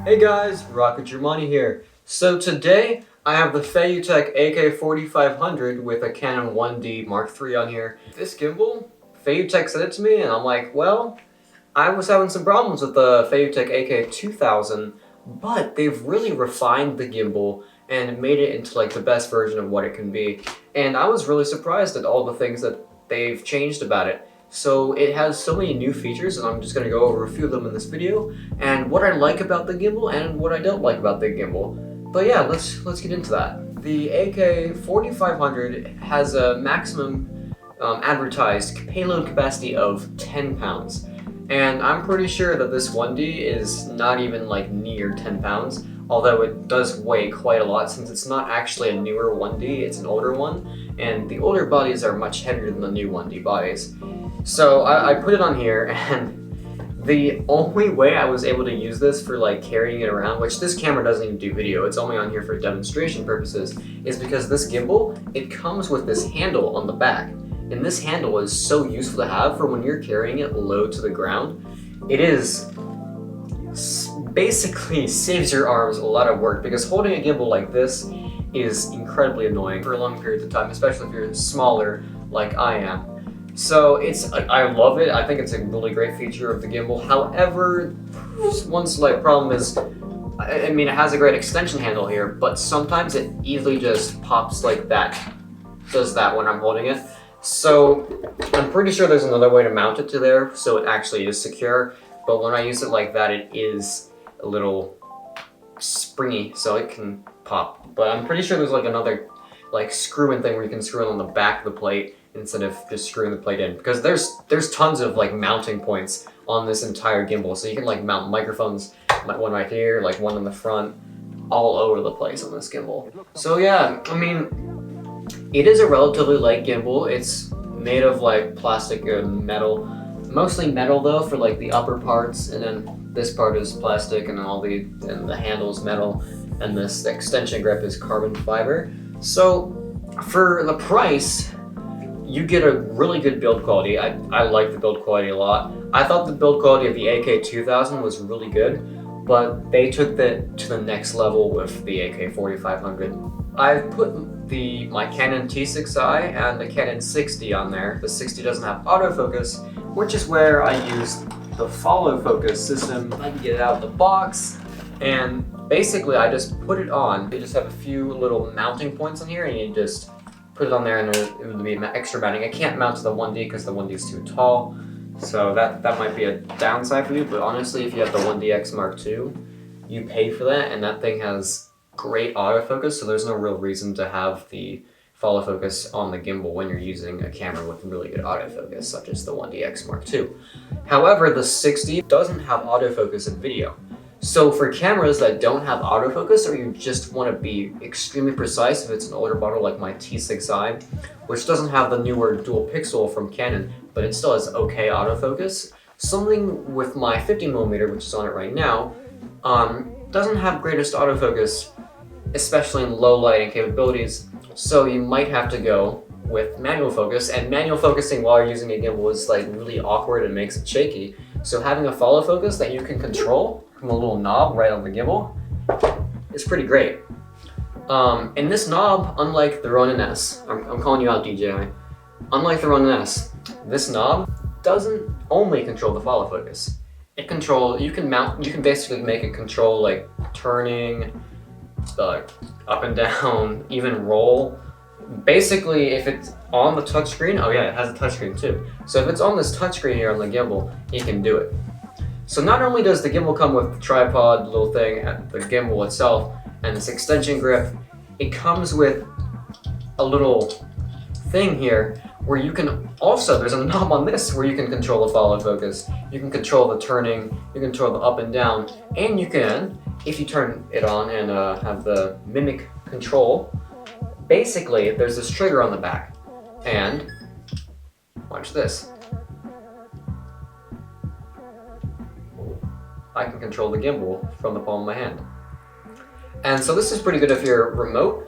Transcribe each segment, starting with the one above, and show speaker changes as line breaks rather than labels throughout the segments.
Hey guys, Rocco here. So today I have the FeiyuTech AK4500 with a Canon 1D Mark III on here. This gimbal, FeiyuTech sent it to me and I'm like, well, I was having some problems with the FeiyuTech AK2000, but they've really refined the gimbal and made it into like the best version of what it can be. And I was really surprised at all the things that they've changed about it. So it has so many new features, and I'm just going to go over a few of them in this video, and what I like about the gimbal and what I don't like about the gimbal. But yeah, let's get into that. The AK4500 has a maximum advertised payload capacity of 10 pounds. And I'm pretty sure that this 1D is not even like near 10 pounds, although it does weigh quite a lot since it's not actually a newer 1D, it's an older one, and the older bodies are much heavier than the new 1D bodies. So I put it on here, and the only way I was able to use this for like carrying it around, which this camera doesn't even do video, it's only on here for demonstration purposes, is because this gimbal, it comes with this handle on the back. And this handle is so useful to have for when you're carrying it low to the ground. It is basically saves your arms a lot of work, because holding a gimbal like this is incredibly annoying for long periods of time, especially if you're smaller like I am. So I love it. I think it's a really great feature of the gimbal. However, one slight problem is, I mean, it has a great extension handle here, but sometimes it easily just pops like that. Does that when I'm holding it. So I'm pretty sure there's another way to mount it to there so it actually is secure, but when I use it like that, it is a little springy, so it can pop. But I'm pretty sure there's like another like screw-in thing where you can screw it on the back of the plate instead of just screwing the plate in, because there's tons of like mounting points on this entire gimbal, so you can like mount microphones, like one right here, like one in the front, all over the place on this gimbal. So yeah, I mean, it is a relatively light gimbal. It's made of like plastic and metal, mostly metal though for like the upper parts, and then this part is plastic, and then the handle's metal, and this extension grip is carbon fiber. So for the price, you get a really good build quality. I like the build quality a lot. I thought the build quality of the AK2000 was really good, but they took that to the next level with the AK4500. I've put my Canon T6i and the Canon 60 on there. The 60 doesn't have autofocus, which is where I used the follow focus system. I can get it out of the box, and basically I just put it on. You just have a few little mounting points on here, and you just put it on there, and it would be extra mounting. I can't mount to the 1D because the 1D is too tall, so that might be a downside for you. But honestly, if you have the 1DX Mark II, you pay for that, and that thing has great autofocus, so there's no real reason to have the follow focus on the gimbal when you're using a camera with really good autofocus, such as the 1DX Mark II. However, the 60 doesn't have autofocus in video. So for cameras that don't have autofocus, or you just want to be extremely precise, if it's an older model like my T6i, which doesn't have the newer dual pixel from Canon, but it still has okay autofocus, something with my 50mm, which is on it right now, doesn't have greatest autofocus, especially in low lighting capabilities, so you might have to go with manual focus, and manual focusing while you're using a gimbal is like really awkward and makes it shaky. So having a follow focus that you can control from a little knob right on the gimbal is pretty great. And this knob, unlike the Ronin S, I'm calling you out, DJI, unlike the Ronin S, this knob doesn't only control the follow focus. You can basically make it control like turning, up and down, even roll. Basically, if it's on the touchscreen, oh yeah, it has a touchscreen too. So if it's on this touchscreen here on the gimbal, you can do it. So not only does the gimbal come with the tripod little thing and the gimbal itself and this extension grip, it comes with a little thing here where you can also, there's a knob on this where you can control the follow focus, you can control the turning, you can control the up and down, and you can, if you turn it on and have the mimic control, basically there's this trigger on the back, and watch this. I can control the gimbal from the palm of my hand. And so this is pretty good if you're remote.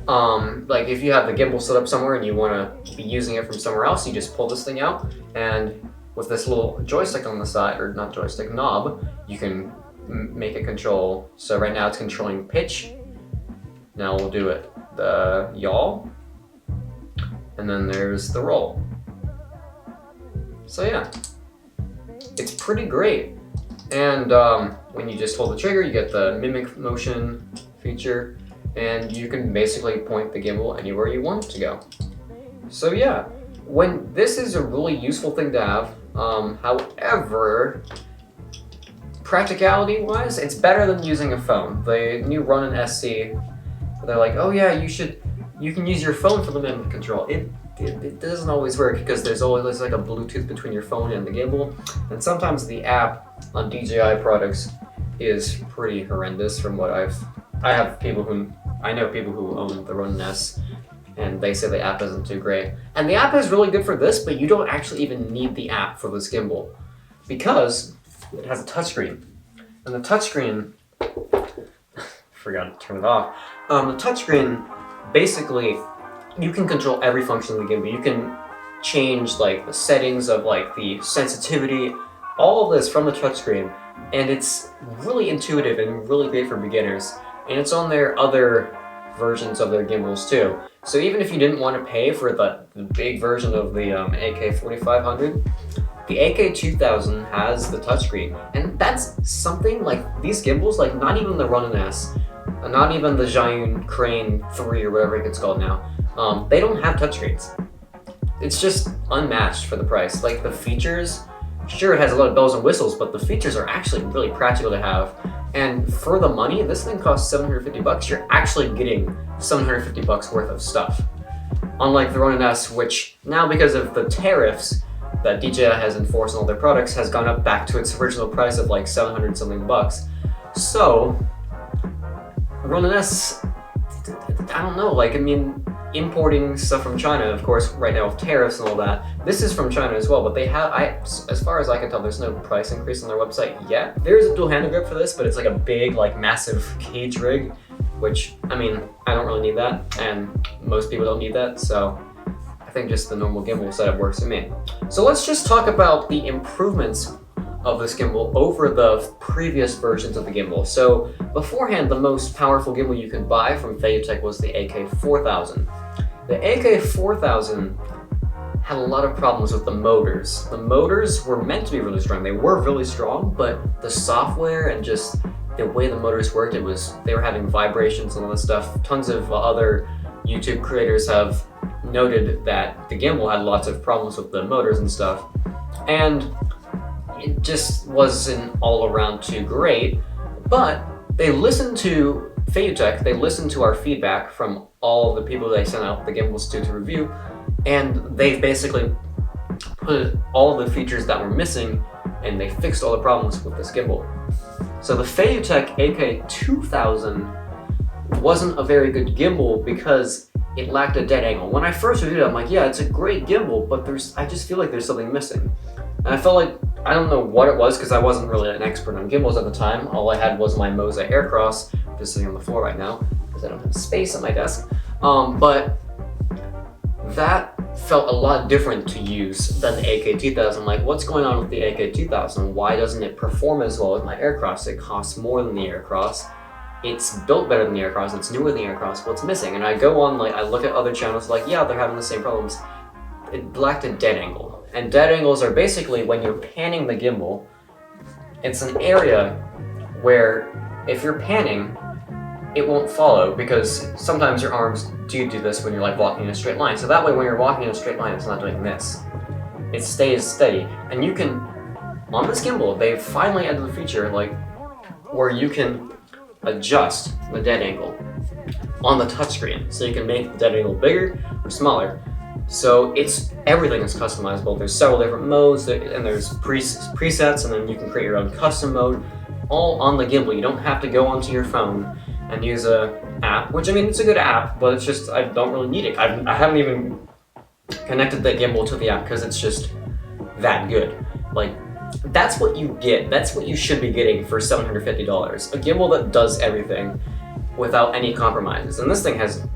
Like if you have the gimbal set up somewhere and you want to be using it from somewhere else, you just pull this thing out, and with this little joystick on the side, or not joystick, knob, you can make it control. So right now it's controlling pitch. Now we'll do it the yaw, and then there's the roll. So yeah, it's pretty great. And when you just hold the trigger, you get the mimic motion feature, and you can basically point the gimbal anywhere you want it to go. So yeah, this is a really useful thing to have. However, practicality-wise, it's better than using a phone. The new Ronin S, they're like, oh yeah, you can use your phone for the mimic control. It doesn't always work because there's always like a Bluetooth between your phone and the gimbal, and sometimes the app on DJI products is pretty horrendous. From what I know people who own the Ronin S, and they say the app isn't too great. And the app is really good for this, but you don't actually even need the app for this gimbal because it has a touchscreen, and the touchscreen forgot to turn it off. The touchscreen basically, you can control every function of the gimbal. You can change like the settings of like the sensitivity, all of this from the touchscreen, and it's really intuitive and really great for beginners. And it's on their other versions of their gimbals too. So even if you didn't want to pay for the big version of the AK4500, the AK2000 has the touchscreen, and that's something like these gimbals, like not even the Ronin S, not even the Zhiyun Crane 3 or whatever it's called now, they don't have touchscreens. It's just unmatched for the price. Like the features, sure it has a lot of bells and whistles, but the features are actually really practical to have. And for the money, this thing costs $750. You're actually getting $750 worth of stuff. Unlike the Ronin S, which now because of the tariffs that DJI has enforced on all their products, has gone up back to its original price of like 700 something bucks. So Ronin S, I don't know, like, I mean, importing stuff from China, of course, right now with tariffs and all that, this is from China as well, but they have, as far as I can tell, there's no price increase on their website yet. There is a dual handle grip for this, but it's like a big, like, massive cage rig, which, I mean, I don't really need that, and most people don't need that, so I think just the normal gimbal setup works for me. So let's just talk about the improvements of this gimbal over the previous versions of the gimbal. So beforehand, the most powerful gimbal you could buy from FeiyuTech was the AK4000. The AK4000 had a lot of problems with the motors. The motors were meant to be really strong. They were really strong, but the software and just the way the motors worked, they were having vibrations and all this stuff. Tons of other YouTube creators have noted that the gimbal had lots of problems with the motors and stuff. And it just wasn't all around too great, but they listened to FeiyuTech, they listened to our feedback from all the people they sent out the gimbals to review, and they basically put all the features that were missing, and they fixed all the problems with this gimbal. So the FeiyuTech AK2000 wasn't a very good gimbal because it lacked a dead angle. When I first reviewed it, I'm like, yeah, it's a great gimbal, but I just feel like there's something missing. And I felt like, I don't know what it was because I wasn't really an expert on gimbals at the time. All I had was my Moza Aircross, just sitting on the floor right now because I don't have space on my desk. But that felt a lot different to use than the AK2000. Like, what's going on with the AK2000? Why doesn't it perform as well as my Aircross? It costs more than the Aircross. It's built better than the Aircross. It's newer than the Aircross. What's missing? And I go on, like, I look at other channels, like, yeah, they're having the same problems. It lacked a dead angle. And dead angles are basically when you're panning the gimbal, it's an area where if you're panning, it won't follow because sometimes your arms do this when you're like walking in a straight line. So that way when you're walking in a straight line, it's not doing this. It stays steady. And you can, on this gimbal, they finally added the feature like where you can adjust the dead angle on the touchscreen. So you can make the dead angle bigger or smaller. So everything is customizable. There's several different modes, and there's presets, and then you can create your own custom mode, all on the gimbal. You don't have to go onto your phone and use a app, which I mean, it's a good app, but it's just, I don't really need it. I haven't even connected the gimbal to the app because it's just that good. Like, that's what you get. That's what you should be getting for $750. A gimbal that does everything without any compromises. And this thing has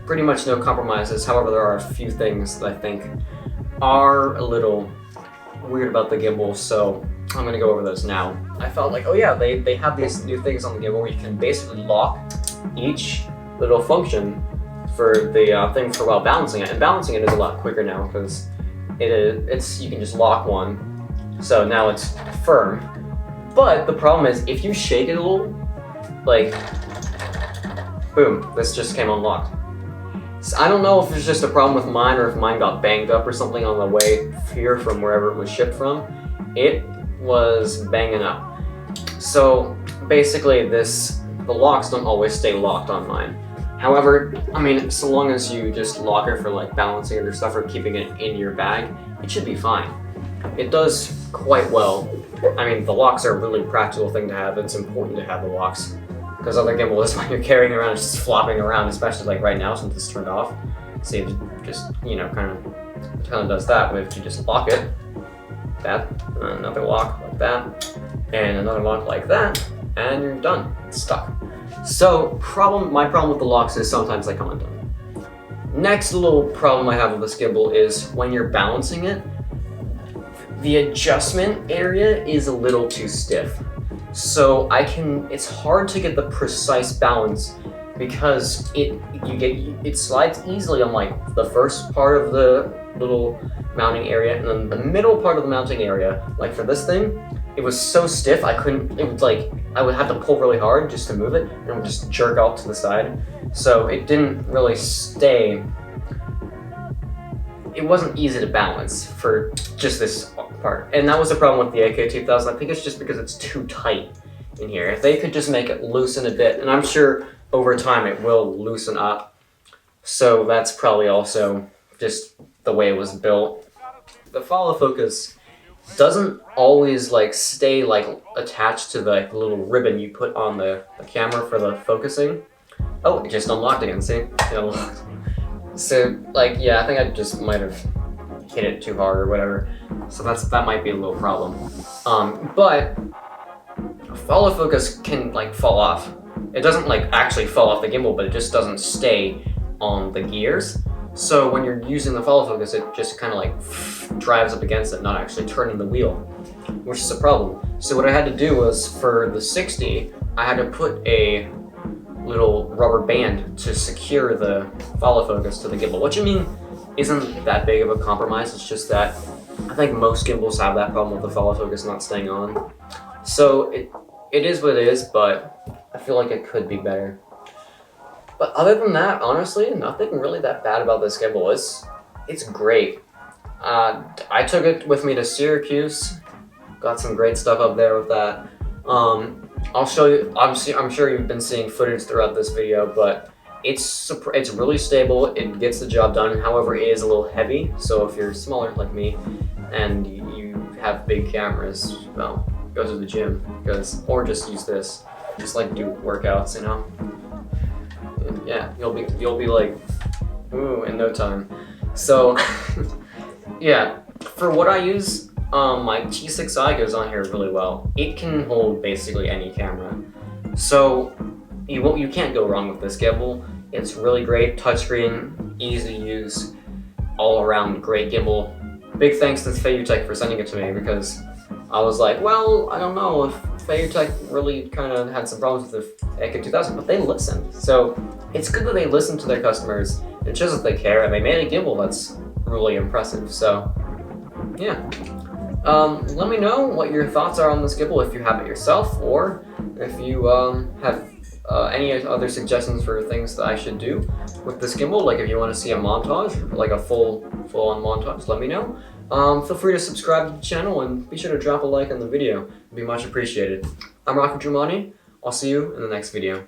pretty much no compromises. However, there are a few things that I think are a little weird about the gimbal, so I'm gonna go over those now. I felt like, oh yeah, they have these new things on the gimbal where you can basically lock each little function for the thing for while balancing it. And balancing it is a lot quicker now because you can just lock one. So now it's firm. But the problem is if you shake it a little, like, boom, this just came unlocked. So I don't know if it's just a problem with mine or if mine got banged up or something on the way here from wherever it was shipped from. It was banging up. So basically the locks don't always stay locked on mine. However, I mean, so long as you just lock it for like balancing it or stuff or keeping it in your bag, it should be fine. It does quite well. I mean, the locks are a really practical thing to have. It's important to have the locks. Because other gimbals, when you're carrying around, it's just flopping around, especially like right now since it's turned off. See, it just, you know, kind of does that. But if you just lock it, that, another lock like that, and another lock like that, and you're done. It's stuck. So my problem with the locks is sometimes they come undone. Next little problem I have with this gimbal is when you're balancing it, the adjustment area is a little too stiff. So it's hard to get the precise balance because it slides easily on like the first part of the little mounting area, and then the middle part of the mounting area, like for this thing, it was so stiff I would have to pull really hard just to move it, and it would just jerk off to the side. So it didn't really stay. It wasn't easy to balance for just this part. And that was the problem with the AK2000. I think it's just because it's too tight in here. If they could just make it loosen a bit, and I'm sure over time it will loosen up. So that's probably also just the way it was built. The follow focus doesn't always like stay like attached to the little ribbon you put on the camera for the focusing. Oh, it just unlocked again, see? It unlocked. So, like, yeah, I think I just might have hit it too hard or whatever. So that might be a little problem. But follow focus can like fall off. It doesn't like actually fall off the gimbal, but it just doesn't stay on the gears. So when you're using the follow focus, it just kind of like drives up against it, not actually turning the wheel, which is a problem. So what I had to do was for the 60, I had to put a little rubber band to secure the follow focus to the gimbal, which I mean isn't that big of a compromise. It's just that I think most gimbals have that problem with the follow focus not staying on. So it is what it is, but I feel like it could be better. But other than that, honestly, nothing really that bad about this gimbal. It's great. I took it with me to Syracuse, got some great stuff up there with that. I'll show you. I'm sure you've been seeing footage throughout this video, but it's really stable. It gets the job done. However, it is a little heavy. So if you're smaller like me and you have big cameras, well, go to the gym or just use this. Just like do workouts, you know. And yeah, you'll be like, ooh, in no time. So yeah, for what I use. My T6i goes on here really well. It can hold basically any camera. So you can't go wrong with this gimbal. It's really great, touchscreen, easy to use, all around great gimbal. Big thanks to FeiyuTech for sending it to me because I was like, well, I don't know if FeiyuTech really kind of had some problems with the AK2000, but they listened. So it's good that they listen to their customers. It shows that they care, and they made a gimbal that's really impressive. So yeah. Let me know what your thoughts are on this gimbal if you have it yourself, or if you have any other suggestions for things that I should do with this gimbal. Like if you want to see a montage, like a full-on montage, let me know. Feel free to subscribe to the channel and be sure to drop a like on the video. It'd be much appreciated. I'm Rocco. I'll see you in the next video.